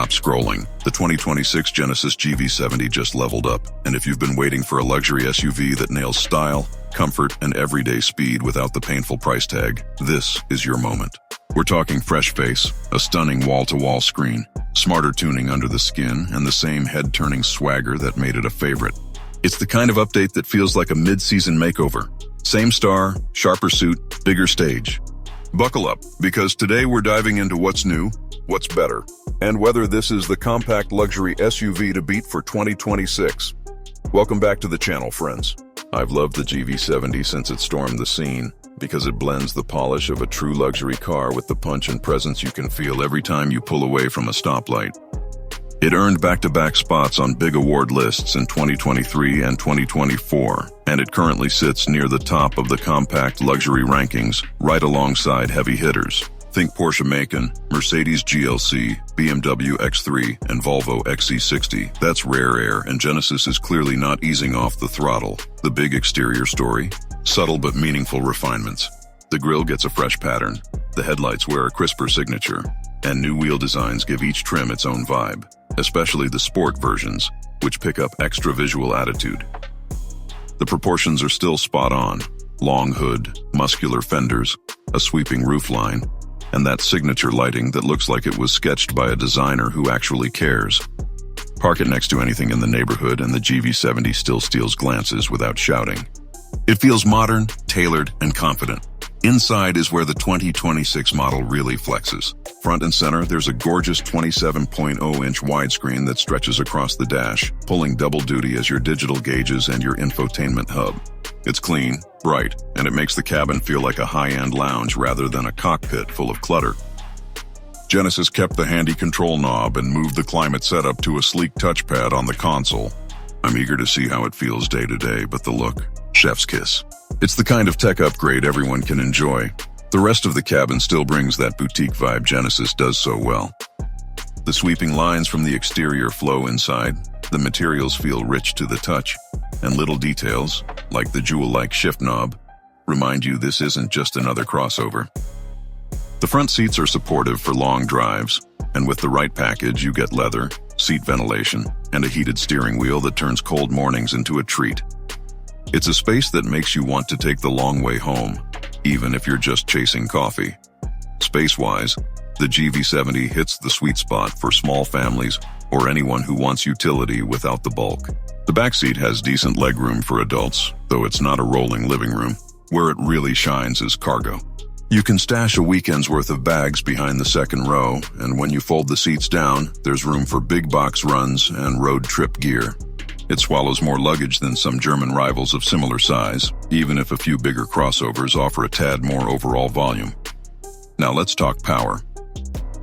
stop scrolling. The 2026 Genesis GV70 just leveled up, and if you've been waiting for a luxury SUV that nails style, comfort, and everyday speed without the painful price tag, this is your moment. We're talking fresh face, a stunning wall-to-wall screen, smarter tuning under the skin, and the same head-turning swagger that made it a favorite. It's the kind of update that feels like a mid-season makeover. Same star, sharper suit, bigger stage. Buckle up, because today we're diving into what's new, what's better, and whether this is the compact luxury SUV to beat for 2026. Welcome back to the channel, friends. I've loved the GV70 since it stormed the scene, because it blends the polish of a true luxury car with the punch and presence you can feel every time you pull away from a stoplight. It earned back-to-back spots on big award lists in 2023 and 2024, and it currently sits near the top of the compact luxury rankings, right alongside heavy hitters. Think Porsche Macan, Mercedes GLC, BMW X3, and Volvo XC60. That's rare air, and Genesis is clearly not easing off the throttle. The big exterior story? Subtle but meaningful refinements. The grille gets a fresh pattern, the headlights wear a crisper signature, and new wheel designs give each trim its own vibe, especially the sport versions, which pick up extra visual attitude. The proportions are still spot on. Long hood, muscular fenders, a sweeping roofline, and that signature lighting that looks like it was sketched by a designer who actually cares. Park it next to anything in the neighborhood and the GV70 still steals glances without shouting. It feels modern, tailored, and confident. Inside is where the 2026 model really flexes. Front and center, there's a gorgeous 27.0-inch widescreen that stretches across the dash, pulling double duty as your digital gauges and your infotainment hub. It's clean, bright, and it makes the cabin feel like a high-end lounge rather than a cockpit full of clutter. Genesis kept the handy control knob and moved the climate setup to a sleek touchpad on the console. I'm eager to see how it feels day to day, but the look, chef's kiss. It's the kind of tech upgrade everyone can enjoy. The rest of the cabin still brings that boutique vibe Genesis does so well. The sweeping lines from the exterior flow inside, the materials feel rich to the touch, and little details, like the jewel-like shift knob, remind you this isn't just another crossover. The front seats are supportive for long drives, and with the right package you get leather, seat ventilation, and a heated steering wheel that turns cold mornings into a treat. It's a space that makes you want to take the long way home, even if you're just chasing coffee. Space-wise, the GV70 hits the sweet spot for small families or anyone who wants utility without the bulk. The backseat has decent legroom for adults, though it's not a rolling living room. Where it really shines is cargo. You can stash a weekend's worth of bags behind the second row, and when you fold the seats down, there's room for big box runs and road trip gear. It swallows more luggage than some German rivals of similar size, even if a few bigger crossovers offer a tad more overall volume. Now let's talk power.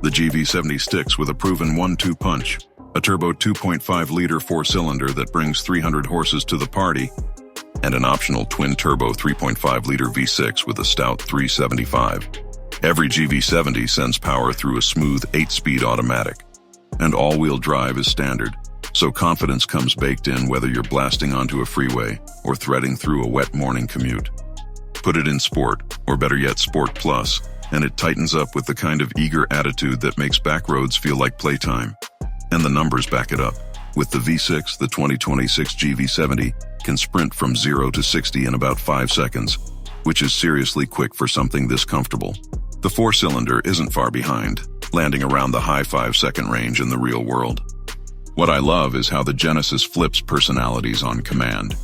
The GV70 sticks with a proven 1-2 punch, a turbo 2.5-liter four-cylinder that brings 300 horses to the party, and an optional twin-turbo 3.5-liter V6 with a stout 375. Every GV70 sends power through a smooth 8-speed automatic, and all-wheel drive is standard. So confidence comes baked in whether you're blasting onto a freeway or threading through a wet morning commute. Put it in Sport, or better yet Sport Plus, and it tightens up with the kind of eager attitude that makes back roads feel like playtime. And the numbers back it up. With the V6, the 2026 GV70 can sprint from 0 to 60 in about 5 seconds, which is seriously quick for something this comfortable. The four-cylinder isn't far behind, landing around the high 5-second range in the real world. What I love is how the Genesis flips personalities on command.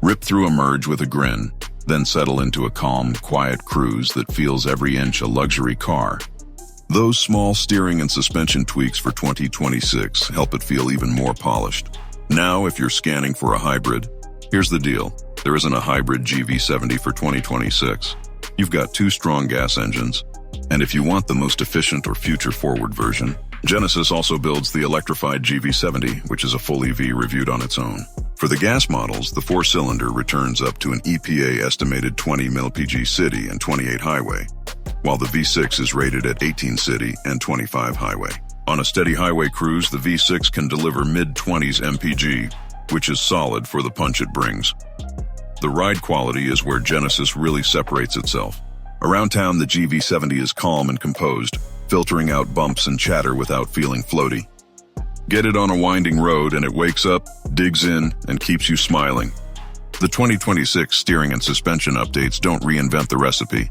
Rip through a merge with a grin, then settle into a calm, quiet cruise that feels every inch a luxury car. Those small steering and suspension tweaks for 2026 help it feel even more polished. Now, if you're scanning for a hybrid, here's the deal. There isn't a hybrid GV70 for 2026. You've got 2 strong gas engines, and if you want the most efficient or future-forward version, Genesis also builds the electrified GV70, which is a full EV reviewed on its own. For the gas models, the 4-cylinder returns up to an EPA-estimated 20 mpg city and 28 highway, while the V6 is rated at 18 city and 25 highway. On a steady highway cruise, the V6 can deliver mid-20s mpg, which is solid for the punch it brings. The ride quality is where Genesis really separates itself. Around town, the GV70 is calm and composed, filtering out bumps and chatter without feeling floaty. Get it on a winding road and it wakes up, digs in, and keeps you smiling. The 2026 steering and suspension updates don't reinvent the recipe,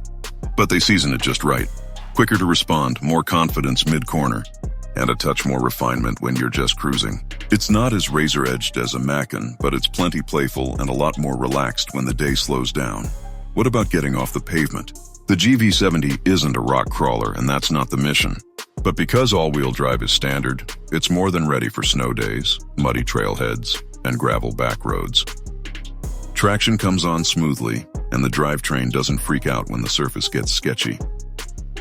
but they season it just right. Quicker to respond, more confidence mid-corner, and a touch more refinement when you're just cruising. It's not as razor-edged as a Macan, but it's plenty playful and a lot more relaxed when the day slows down. What about getting off the pavement? The GV70 isn't a rock crawler, and that's not the mission. But because all-wheel drive is standard, it's more than ready for snow days, muddy trailheads, and gravel back roads. Traction comes on smoothly, and the drivetrain doesn't freak out when the surface gets sketchy.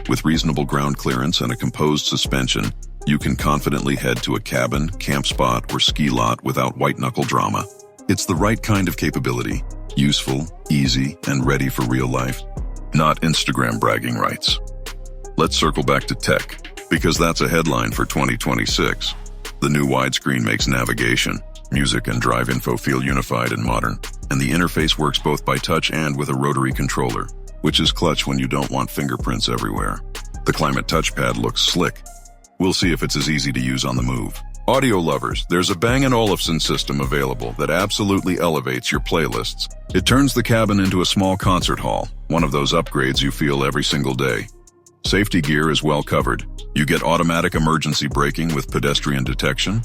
With reasonable ground clearance and a composed suspension, you can confidently head to a cabin, camp spot, or ski lot without white-knuckle drama. It's the right kind of capability, useful, easy, and ready for real life, not Instagram bragging rights. Let's circle back to tech, because that's a headline for 2026. The new widescreen makes navigation, music, and drive info feel unified and modern, and the interface works both by touch and with a rotary controller, which is clutch when you don't want fingerprints everywhere. The Climate touchpad looks slick. We'll see if it's as easy to use on the move. Audio lovers, there's a Bang & Olufsen system available that absolutely elevates your playlists. It turns the cabin into a small concert hall, one of those upgrades you feel every single day. Safety gear is well covered. You get automatic emergency braking with pedestrian detection,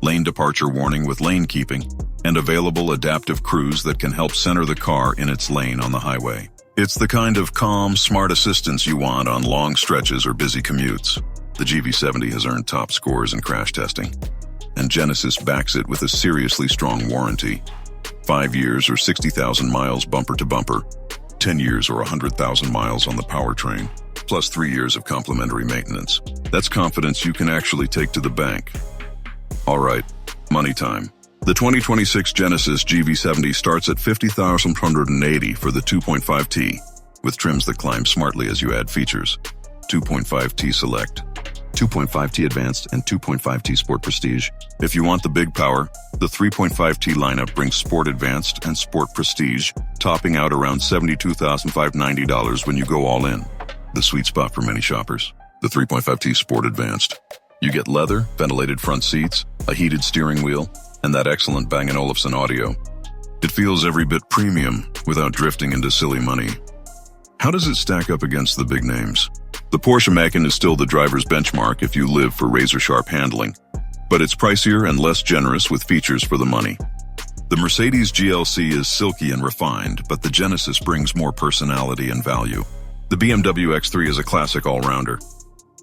lane departure warning with lane keeping, and available adaptive cruise that can help center the car in its lane on the highway. It's the kind of calm, smart assistance you want on long stretches or busy commutes. The GV70 has earned top scores in crash testing, and Genesis backs it with a seriously strong warranty. 5 years or 60,000 miles bumper to bumper, 10 years or 100,000 miles on the powertrain, plus 3 years of complimentary maintenance. That's confidence you can actually take to the bank. All right, money time. The 2026 Genesis GV70 starts at $50,180 for the 2.5T, with trims that climb smartly as you add features. 2.5T Select, 2.5T Advanced, and 2.5T Sport Prestige. If you want the big power, the 3.5T lineup brings Sport Advanced and Sport Prestige, topping out around $72,590 when you go all in. The sweet spot for many shoppers. The 3.5T Sport Advanced. You get leather, ventilated front seats, a heated steering wheel, and that excellent Bang & Olufsen audio. It feels every bit premium without drifting into silly money. How does it stack up against the big names? The Porsche Macan is still the driver's benchmark if you live for razor-sharp handling, but it's pricier and less generous with features for the money. The Mercedes GLC is silky and refined, but the Genesis brings more personality and value. The BMW X3 is a classic all-rounder.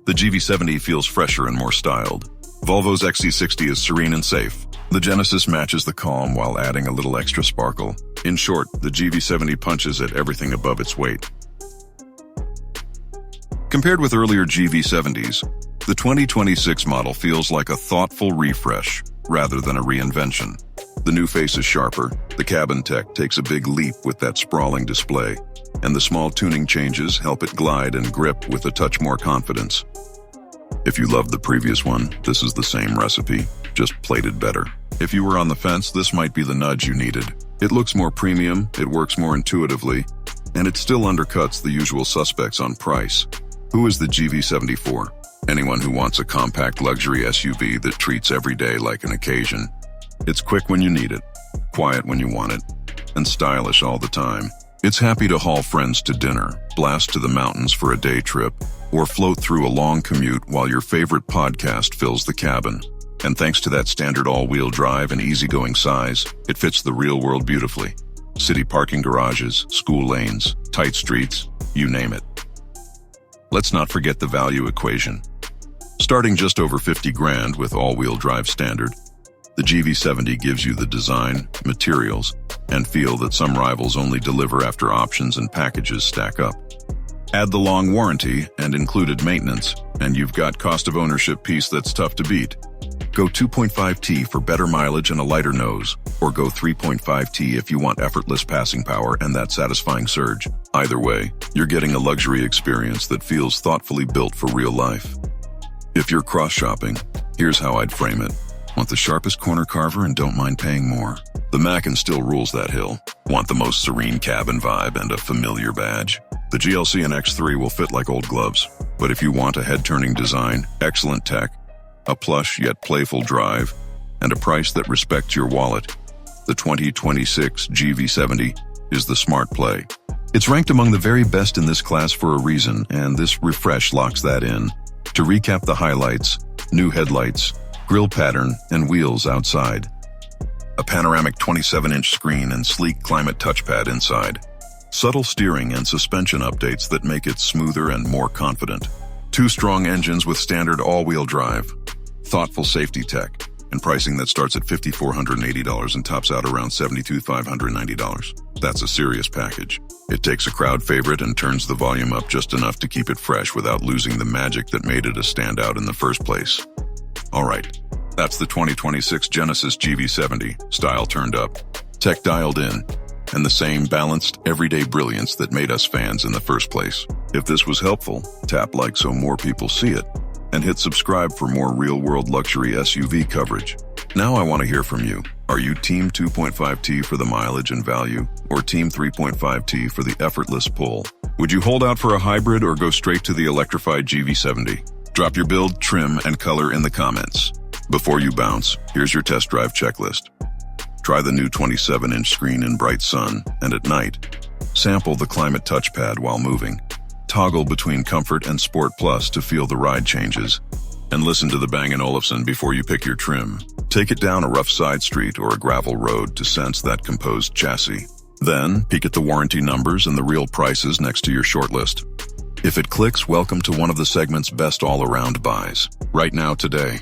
The GV70 feels fresher and more styled. Volvo's XC60 is serene and safe. The Genesis matches the calm while adding a little extra sparkle. In short, the GV70 punches at everything above its weight. Compared with earlier GV70s, the 2026 model feels like a thoughtful refresh rather than a reinvention. The new face is sharper, the cabin tech takes a big leap with that sprawling display, and the small tuning changes help it glide and grip with a touch more confidence. If you loved the previous one, this is the same recipe, just plated better. If you were on the fence, this might be the nudge you needed. It looks more premium, it works more intuitively, and it still undercuts the usual suspects on price. Who is the GV70 for? Anyone who wants a compact luxury SUV that treats every day like an occasion. It's quick when you need it, quiet when you want it, and stylish all the time. It's happy to haul friends to dinner, blast to the mountains for a day trip, or float through a long commute while your favorite podcast fills the cabin. And thanks to that standard all-wheel drive and easygoing size, it fits the real world beautifully. City parking garages, school lanes, tight streets, you name it. Let's not forget the value equation. Starting just over 50 grand with all-wheel drive standard, the GV70 gives you the design, materials, and feel that some rivals only deliver after options and packages stack up. Add the long warranty and included maintenance, and you've got cost of ownership piece that's tough to beat. Go 2.5T for better mileage and a lighter nose, or go 3.5T if you want effortless passing power and that satisfying surge. Either way, you're getting a luxury experience that feels thoughtfully built for real life. If you're cross-shopping, here's how I'd frame it. Want the sharpest corner carver and don't mind paying more? The Macan still rules that hill. Want the most serene cabin vibe and a familiar badge? The GLC and X3 will fit like old gloves. But if you want a head-turning design, excellent tech, a plush yet playful drive, and a price that respects your wallet. The 2026 GV70 is the smart play. It's ranked among the very best in this class for a reason, and this refresh locks that in. To recap the highlights: new headlights, grille pattern, and wheels outside. A panoramic 27-inch screen and sleek climate touchpad inside. Subtle steering and suspension updates that make it smoother and more confident. 2 strong engines with standard all-wheel drive. Thoughtful safety tech, and pricing that starts at $5,480 and tops out around $72,590. That's a serious package. It takes a crowd favorite and turns the volume up just enough to keep it fresh without losing the magic that made it a standout in the first place. Alright, that's the 2026 Genesis GV70, style turned up, tech dialed in, and the same balanced, everyday brilliance that made us fans in the first place. If this was helpful, tap like so more people see it, and hit subscribe for more real-world luxury SUV coverage. Now I want to hear from you. Are you Team 2.5T for the mileage and value, or Team 3.5T for the effortless pull? Would you hold out for a hybrid or go straight to the electrified GV70? Drop your build, trim, and color in the comments. Before you bounce, here's your test drive checklist. Try the new 27-inch screen in bright sun, and at night, sample the climate touchpad while moving. Toggle between Comfort and Sport Plus to feel the ride changes, and listen to the Bang & Olufsen before you pick your trim. Take it down a rough side street or a gravel road to sense that composed chassis. Then, peek at the warranty numbers and the real prices next to your shortlist. If it clicks, welcome to one of the segment's best all-around buys. Right now, today.